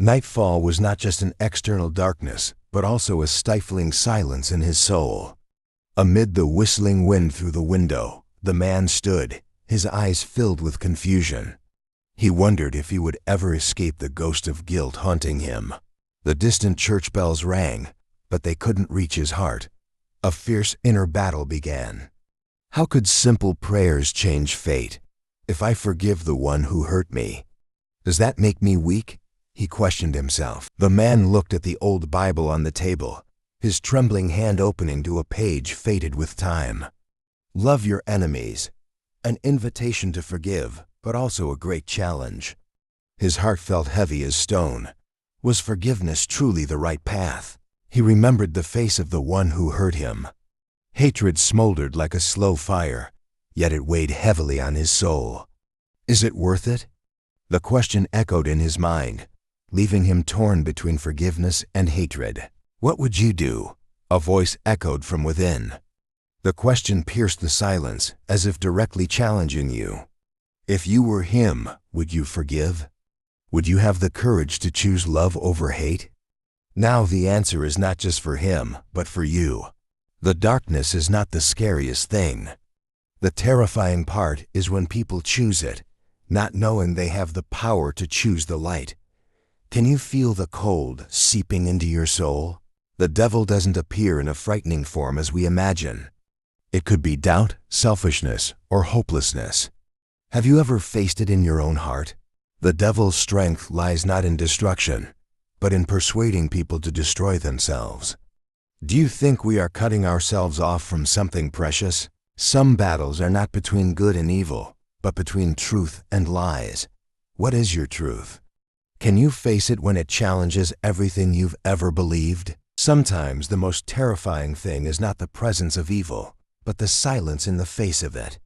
Nightfall was not just an external darkness, but also a stifling silence in his soul. Amid the whistling wind through the window, the man stood, his eyes filled with confusion. He wondered if he would ever escape the ghost of guilt haunting him. The distant church bells rang, but they couldn't reach his heart. A fierce inner battle began. How could simple prayers change fate? If I forgive the one who hurt me, does that make me weak? He questioned himself. The man looked at the old Bible on the table, his trembling hand opening to a page faded with time. Love your enemies. An invitation to forgive, but also a great challenge. His heart felt heavy as stone. Was forgiveness truly the right path? He remembered the face of the one who hurt him. Hatred smoldered like a slow fire, yet it weighed heavily on his soul. Is it worth it? The question echoed in his mind, leaving him torn between forgiveness and hatred. What would you do? A voice echoed from within. The question pierced the silence, as if directly challenging you. If you were him, would you forgive? Would you have the courage to choose love over hate? Now the answer is not just for him, but for you. The darkness is not the scariest thing. The terrifying part is when people choose it, not knowing they have the power to choose the light. Can you feel the cold seeping into your soul? The devil doesn't appear in a frightening form as we imagine. It could be doubt, selfishness, or hopelessness. Have you ever faced it in your own heart? The devil's strength lies not in destruction, but in persuading people to destroy themselves. Do you think we are cutting ourselves off from something precious? Some battles are not between good and evil, but between truth and lies. What is your truth? Can you face it when it challenges everything you've ever believed? Sometimes the most terrifying thing is not the presence of evil, but the silence in the face of it.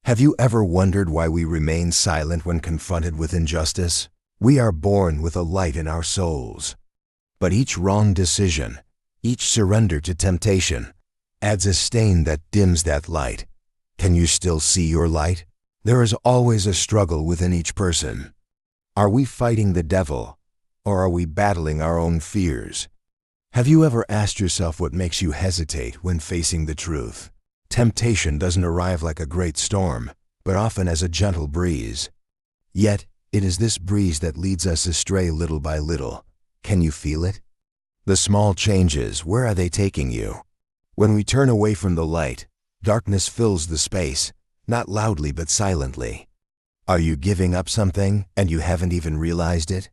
Have you ever wondered why we remain silent when confronted with injustice? We are born with a light in our souls. But each wrong decision, each surrender to temptation, adds a stain that dims that light. Can you still see your light? There is always a struggle within each person. Are we fighting the devil, or are we battling our own fears? Have you ever asked yourself what makes you hesitate when facing the truth? Temptation doesn't arrive like a great storm, but often as a gentle breeze. Yet, it is this breeze that leads us astray little by little. Can you feel it? The small changes, where are they taking you? When we turn away from the light, darkness fills the space, not loudly but silently. Are you giving up something and you haven't even realized it?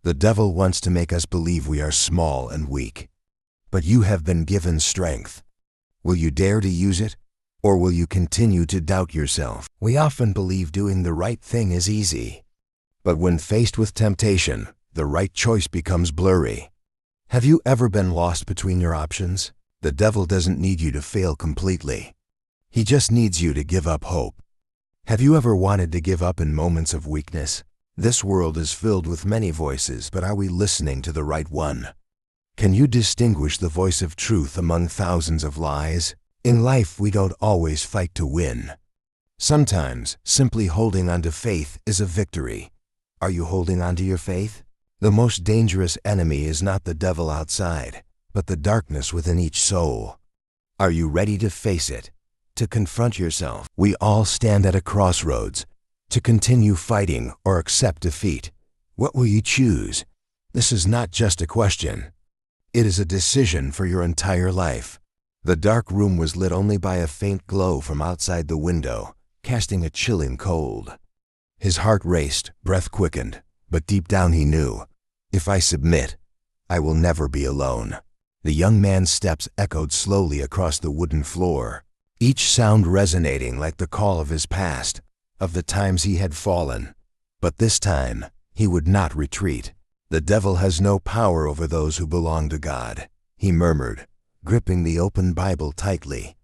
The devil wants to make us believe we are small and weak. But you have been given strength. Will you dare to use it, or will you continue to doubt yourself? We often believe doing the right thing is easy. But when faced with temptation, the right choice becomes blurry. Have you ever been lost between your options? The devil doesn't need you to fail completely. He just needs you to give up hope. Have you ever wanted to give up in moments of weakness? This world is filled with many voices, but are we listening to the right one? Can you distinguish the voice of truth among thousands of lies? In life, we don't always fight to win. Sometimes, simply holding on to faith is a victory. Are you holding on to your faith? The most dangerous enemy is not the devil outside, but the darkness within each soul. Are you ready to face it? To confront yourself? We all stand at a crossroads. To continue fighting or accept defeat. What will you choose? This is not just a question. It is a decision for your entire life. The dark room was lit only by a faint glow from outside the window, casting a chilling cold. His heart raced, breath quickened, but deep down he knew, if I submit, I will never be alone. The young man's steps echoed slowly across the wooden floor, each sound resonating like the call of his past, of the times he had fallen. But this time, he would not retreat. The devil has no power over those who belong to God, he murmured, gripping the open Bible tightly.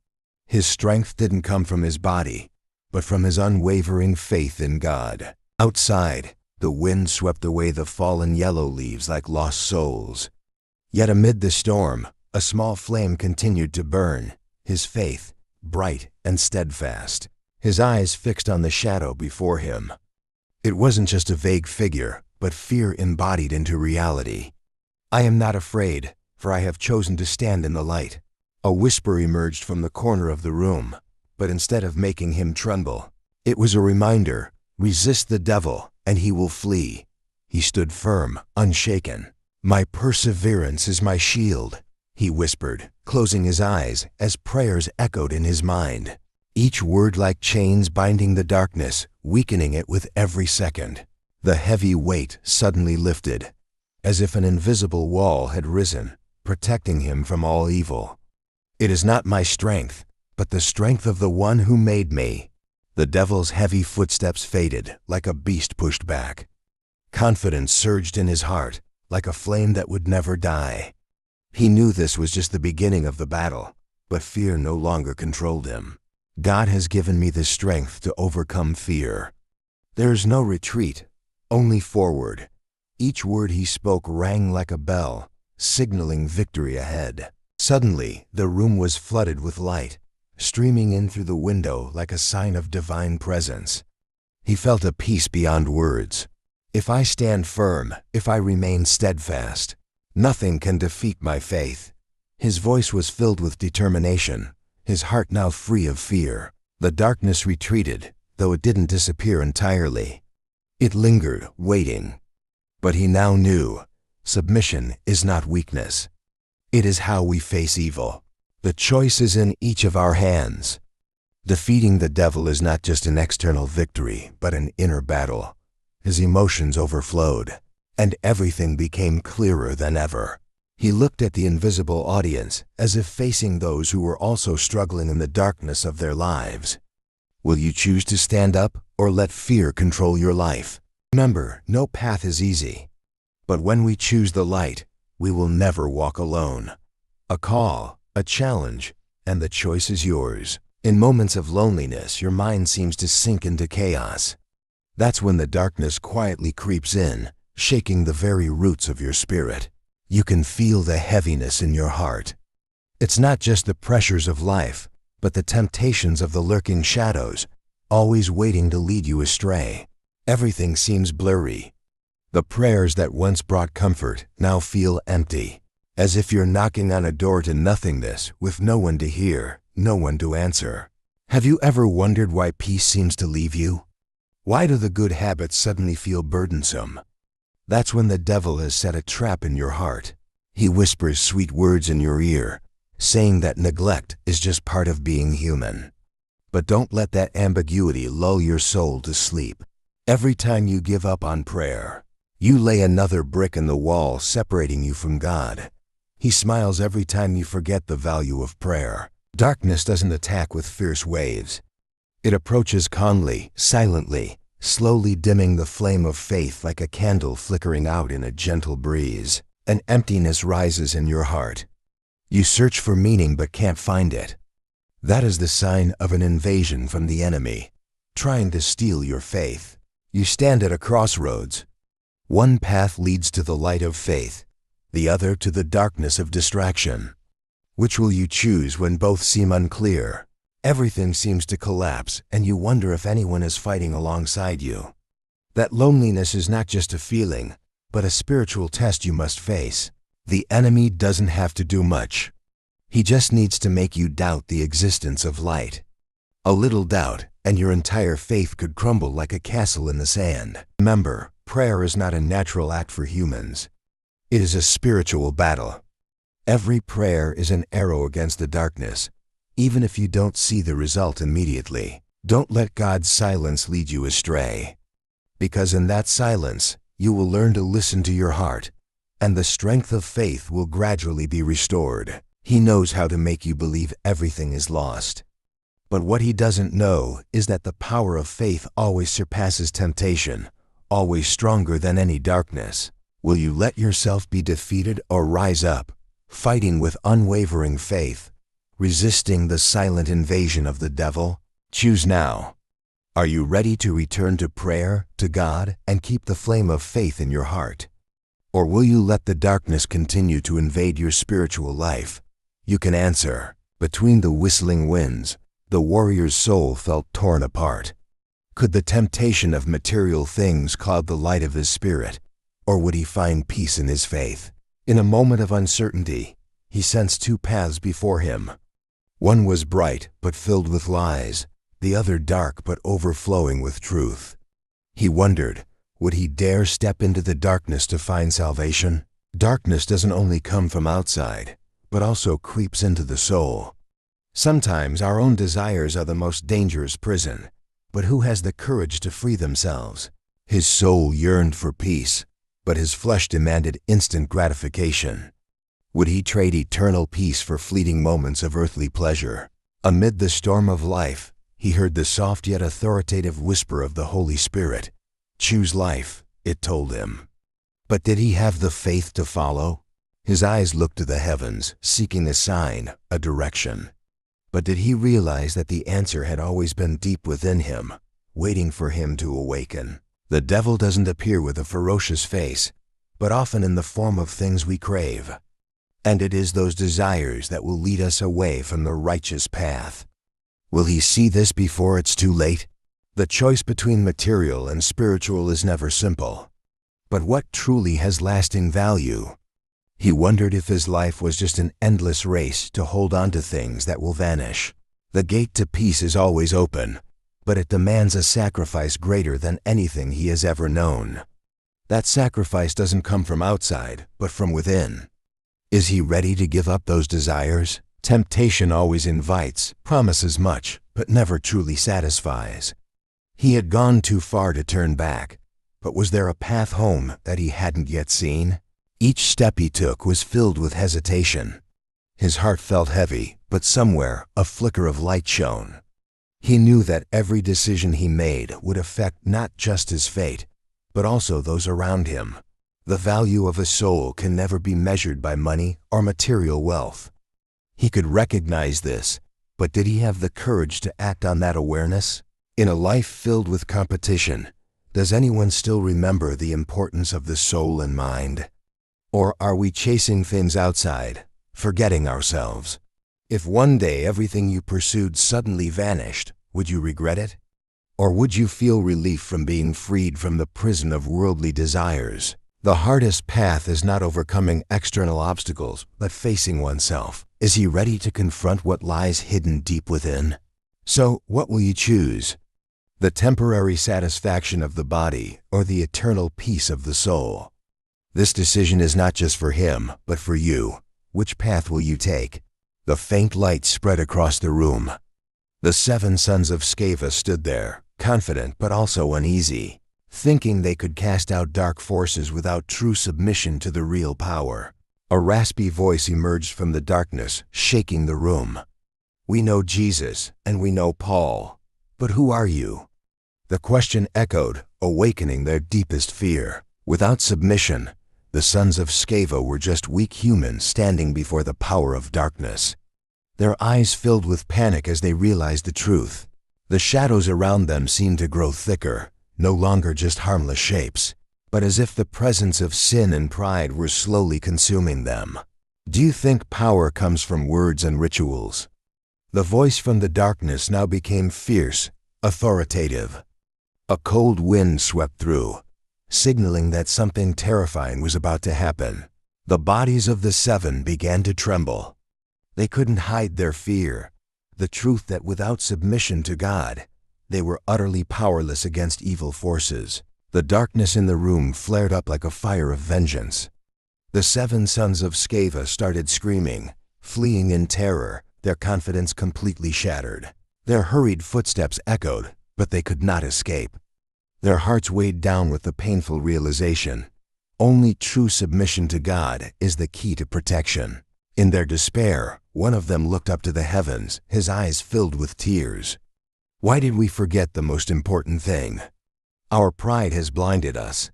His strength didn't come from his body, but from his unwavering faith in God. Outside, the wind swept away the fallen yellow leaves like lost souls. Yet amid the storm, a small flame continued to burn, his faith bright and steadfast, his eyes fixed on the shadow before him. It wasn't just a vague figure, but fear embodied into reality. "I am not afraid, for I have chosen to stand in the light." A whisper emerged from the corner of the room, but instead of making him tremble, it was a reminder: resist the devil, and he will flee. He stood firm, unshaken. "My perseverance is my shield," he whispered, closing his eyes as prayers echoed in his mind, each word like chains binding the darkness, weakening it with every second. The heavy weight suddenly lifted, as if an invisible wall had risen, protecting him from all evil. "It is not my strength, but the strength of the one who made me." The devil's heavy footsteps faded, like a beast pushed back. Confidence surged in his heart, like a flame that would never die. He knew this was just the beginning of the battle, but fear no longer controlled him. "God has given me the strength to overcome fear." There is no retreat, only forward. Each word he spoke rang like a bell, signaling victory ahead. Suddenly, the room was flooded with light, streaming in through the window like a sign of divine presence. He felt a peace beyond words. "If I stand firm, if I remain steadfast, nothing can defeat my faith." His voice was filled with determination, his heart now free of fear. The darkness retreated, though it didn't disappear entirely. It lingered, waiting. But he now knew, submission is not weakness. It is how we face evil. The choice is in each of our hands. Defeating the devil is not just an external victory, but an inner battle. His emotions overflowed, and everything became clearer than ever. He looked at the invisible audience, as if facing those who were also struggling in the darkness of their lives. Will you choose to stand up, or let fear control your life? Remember, no path is easy. But when we choose the light, we will never walk alone. A call, a challenge, and the choice is yours. In moments of loneliness, your mind seems to sink into chaos. That's when the darkness quietly creeps in, shaking the very roots of your spirit. You can feel the heaviness in your heart. It's not just the pressures of life, but the temptations of the lurking shadows, always waiting to lead you astray. Everything seems blurry. The prayers that once brought comfort now feel empty, as if you're knocking on a door to nothingness with no one to hear, no one to answer. Have you ever wondered why peace seems to leave you? Why do the good habits suddenly feel burdensome? That's when the devil has set a trap in your heart. He whispers sweet words in your ear, saying that neglect is just part of being human. But don't let that ambiguity lull your soul to sleep. Every time you give up on prayer, you lay another brick in the wall separating you from God. He smiles every time you forget the value of prayer. Darkness doesn't attack with fierce waves. It approaches calmly, silently, slowly dimming the flame of faith like a candle flickering out in a gentle breeze. An emptiness rises in your heart. You search for meaning but can't find it. That is the sign of an invasion from the enemy, trying to steal your faith. You stand at a crossroads. One path leads to the light of faith, the other to the darkness of distraction. Which will you choose when both seem unclear? Everything seems to collapse, and you wonder if anyone is fighting alongside you. That loneliness is not just a feeling, but a spiritual test you must face. The enemy doesn't have to do much. He just needs to make you doubt the existence of light. A little doubt, and your entire faith could crumble like a castle in the sand. Remember, prayer is not a natural act for humans. It is a spiritual battle. Every prayer is an arrow against the darkness, even if you don't see the result immediately. Don't let God's silence lead you astray, because in that silence, you will learn to listen to your heart, and the strength of faith will gradually be restored. He knows how to make you believe everything is lost. But what he doesn't know is that the power of faith always surpasses temptation, always stronger than any darkness. Will you let yourself be defeated or rise up, fighting with unwavering faith, resisting the silent invasion of the devil? Choose now. Are you ready to return to prayer, to God, and keep the flame of faith in your heart? Or will you let the darkness continue to invade your spiritual life? You can answer. Between the whistling winds, the warrior's soul felt torn apart. Could the temptation of material things cloud the light of his spirit, or would he find peace in his faith? In a moment of uncertainty, he sensed two paths before him. One was bright but filled with lies, the other dark but overflowing with truth. He wondered, would he dare step into the darkness to find salvation? Darkness doesn't only come from outside, but also creeps into the soul. Sometimes our own desires are the most dangerous prison, but who has the courage to free themselves? His soul yearned for peace, but his flesh demanded instant gratification. Would he trade eternal peace for fleeting moments of earthly pleasure? Amid the storm of life, he heard the soft yet authoritative whisper of the Holy Spirit. Choose life, it told him. But did he have the faith to follow? His eyes looked to the heavens, seeking a sign, a direction. But did he realize that the answer had always been deep within him, waiting for him to awaken? The devil doesn't appear with a ferocious face, but often in the form of things we crave. And it is those desires that will lead us away from the righteous path. Will he see this before it's too late? The choice between material and spiritual is never simple. But what truly has lasting value? He wondered if his life was just an endless race to hold on to things that will vanish. The gate to peace is always open, but it demands a sacrifice greater than anything he has ever known. That sacrifice doesn't come from outside, but from within. Is he ready to give up those desires? Temptation always invites, promises much, but never truly satisfies. He had gone too far to turn back, but was there a path home that he hadn't yet seen? Each step he took was filled with hesitation. His heart felt heavy, but somewhere a flicker of light shone. He knew that every decision he made would affect not just his fate, but also those around him. The value of a soul can never be measured by money or material wealth. He could recognize this, but did he have the courage to act on that awareness? In a life filled with competition, does anyone still remember the importance of the soul and mind? Or are we chasing things outside, forgetting ourselves? If one day everything you pursued suddenly vanished, would you regret it? Or would you feel relief from being freed from the prison of worldly desires? The hardest path is not overcoming external obstacles, but facing oneself. Is he ready to confront what lies hidden deep within? So, what will you choose? The temporary satisfaction of the body or the eternal peace of the soul? This decision is not just for him, but for you. Which path will you take? The faint light spread across the room. The 7 sons of Sceva stood there, confident but also uneasy, thinking they could cast out dark forces without true submission to the real power. A raspy voice emerged from the darkness, shaking the room. We know Jesus, and we know Paul, but who are you? The question echoed, awakening their deepest fear. Without submission, the sons of Sceva were just weak humans standing before the power of darkness. Their eyes filled with panic as they realized the truth. The shadows around them seemed to grow thicker, no longer just harmless shapes, but as if the presence of sin and pride were slowly consuming them. Do you think power comes from words and rituals? The voice from the darkness now became fierce, authoritative. A cold wind swept through, signaling that something terrifying was about to happen. The bodies of the 7 began to tremble. They couldn't hide their fear, the truth that without submission to God, they were utterly powerless against evil forces. The darkness in the room flared up like a fire of vengeance. The 7 sons of Sceva started screaming, fleeing in terror, their confidence completely shattered. Their hurried footsteps echoed, but they could not escape. Their hearts weighed down with the painful realization, only true submission to God is the key to protection. In their despair, one of them looked up to the heavens, his eyes filled with tears. Why did we forget the most important thing? Our pride has blinded us.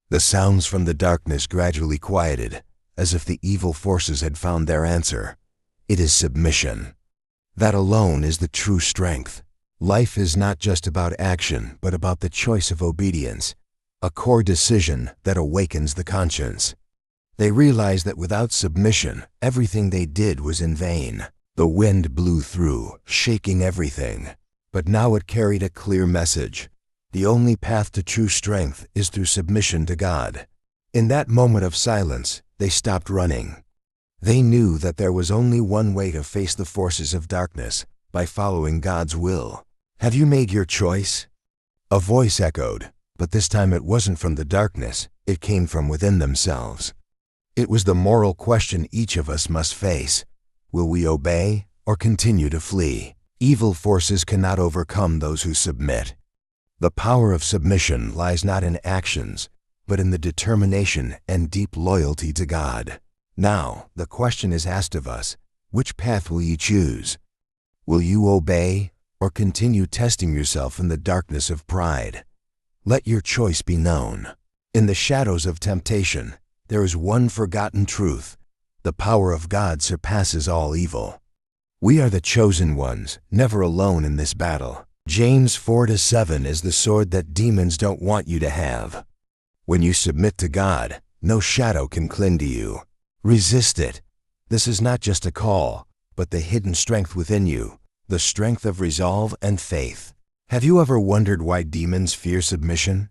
The sounds from the darkness gradually quieted, as if the evil forces had found their answer. It is submission. That alone is the true strength. Life is not just about action, but about the choice of obedience, a core decision that awakens the conscience. They realized that without submission, everything they did was in vain. The wind blew through, shaking everything. But now it carried a clear message. The only path to true strength is through submission to God. In that moment of silence, they stopped running. They knew that there was only one way to face the forces of darkness, by following God's will. Have you made your choice? A voice echoed, but this time it wasn't from the darkness, it came from within themselves. It was the moral question each of us must face. Will we obey or continue to flee? Evil forces cannot overcome those who submit. The power of submission lies not in actions, but in the determination and deep loyalty to God. Now, the question is asked of us, which path will you choose? Will you obey or continue testing yourself in the darkness of pride? Let your choice be known. In the shadows of temptation, there is one forgotten truth. The power of God surpasses all evil. We are the chosen ones, never alone in this battle. James 4:7 is the sword that demons don't want you to have. When you submit to God, no shadow can cling to you. Resist it. This is not just a call, but the hidden strength within you, the strength of resolve and faith. Have you ever wondered why demons fear submission?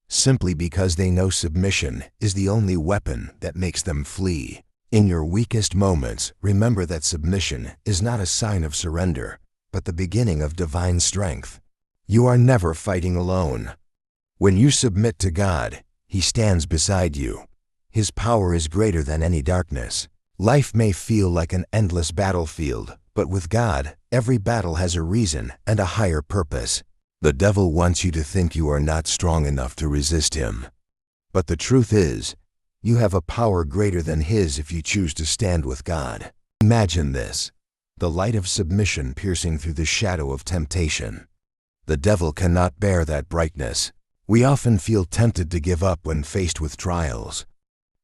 Simply because they know submission is the only weapon that makes them flee. In your weakest moments, remember that submission is not a sign of surrender, but the beginning of divine strength. You are never fighting alone. When you submit to God, He stands beside you. His power is greater than any darkness. Life may feel like an endless battlefield, but with God, every battle has a reason and a higher purpose. The devil wants you to think you are not strong enough to resist him. But the truth is, you have a power greater than his if you choose to stand with God. Imagine this, the light of submission piercing through the shadow of temptation. The devil cannot bear that brightness. We often feel tempted to give up when faced with trials.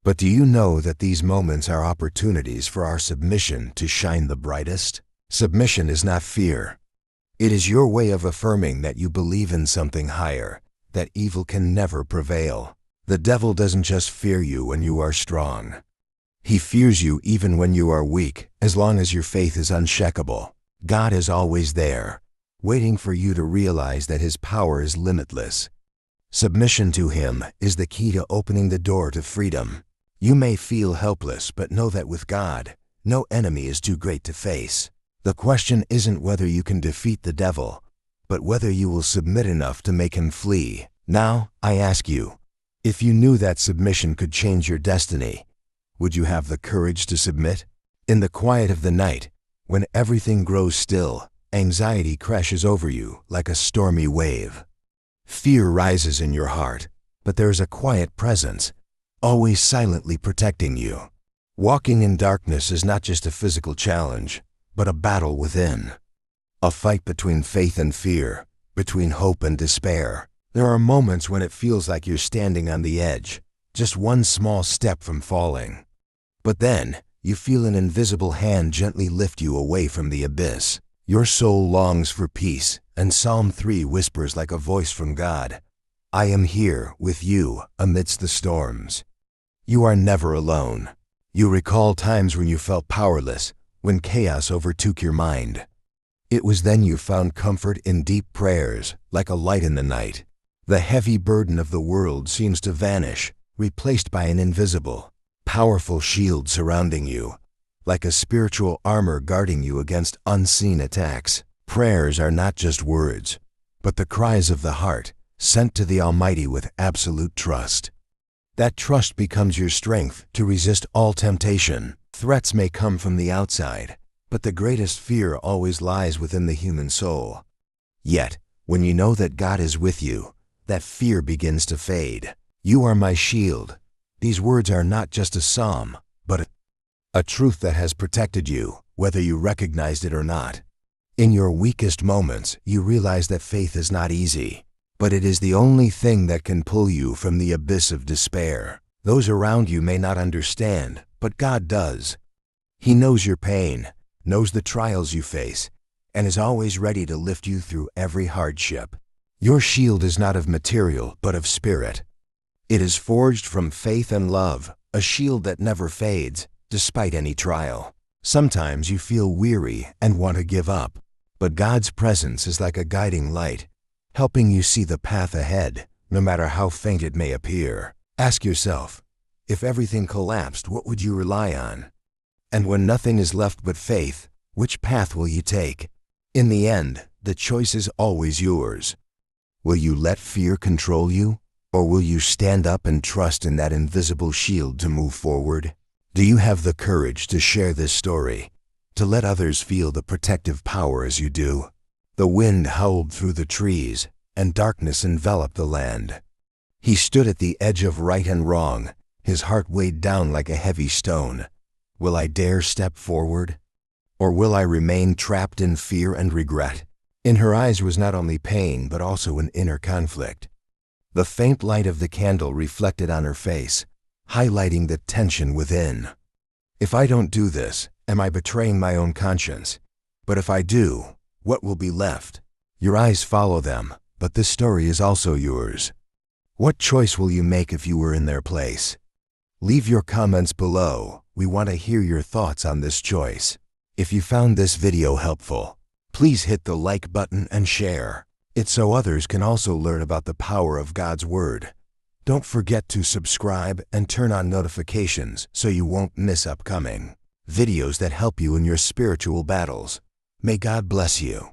But do you know that these moments are opportunities for our submission to shine the brightest? Submission is not fear. It is your way of affirming that you believe in something higher, that evil can never prevail. The devil doesn't just fear you when you are strong. He fears you even when you are weak, as long as your faith is unshakable. God is always there, waiting for you to realize that His power is limitless. Submission to Him is the key to opening the door to freedom. You may feel helpless, but know that with God, no enemy is too great to face. The question isn't whether you can defeat the devil, but whether you will submit enough to make him flee. Now, I ask you, if you knew that submission could change your destiny, would you have the courage to submit? In the quiet of the night, when everything grows still, anxiety crashes over you like a stormy wave. Fear rises in your heart, but there is a quiet presence, always silently protecting you. Walking in darkness is not just a physical challenge, but a battle within. A fight between faith and fear, between hope and despair. There are moments when it feels like you're standing on the edge, just one small step from falling. But then, you feel an invisible hand gently lift you away from the abyss. Your soul longs for peace, and Psalm 3 whispers like a voice from God, "I am here with you amidst the storms." You are never alone. You recall times when you felt powerless, when chaos overtook your mind. It was then you found comfort in deep prayers, like a light in the night. The heavy burden of the world seems to vanish, replaced by an invisible, powerful shield surrounding you, like a spiritual armor guarding you against unseen attacks. Prayers are not just words, but the cries of the heart, sent to the Almighty with absolute trust. That trust becomes your strength to resist all temptation. Threats may come from the outside, but the greatest fear always lies within the human soul. Yet, when you know that God is with you, that fear begins to fade. You are my shield. These words are not just a psalm, but a truth that has protected you, whether you recognized it or not. In your weakest moments, you realize that faith is not easy, but it is the only thing that can pull you from the abyss of despair. Those around you may not understand, but God does. He knows your pain, knows the trials you face, and is always ready to lift you through every hardship. Your shield is not of material, but of spirit. It is forged from faith and love, a shield that never fades, despite any trial. Sometimes you feel weary and want to give up, but God's presence is like a guiding light, helping you see the path ahead, no matter how faint it may appear. Ask yourself, If everything collapsed, what would you rely on? And when nothing is left but faith, which path will you take? In the end, the choice is always yours. Will you let fear control you? Or will you stand up and trust in that invisible shield to move forward? Do you have the courage to share this story? To let others feel the protective power as you do? The wind howled through the trees, and darkness enveloped the land. He stood at the edge of right and wrong, his heart weighed down like a heavy stone. Will I dare step forward? Or will I remain trapped in fear and regret? In her eyes was not only pain, but also an inner conflict. The faint light of the candle reflected on her face, highlighting the tension within. If I don't do this, am I betraying my own conscience? But if I do, what will be left? Your eyes follow them, but this story is also yours. What choice will you make if you were in their place? Leave your comments below. We want to hear your thoughts on this choice. If you found this video helpful, please hit the like button and share it so others can also learn about the power of God's Word. Don't forget to subscribe and turn on notifications so you won't miss upcoming videos that help you in your spiritual battles. May God bless you.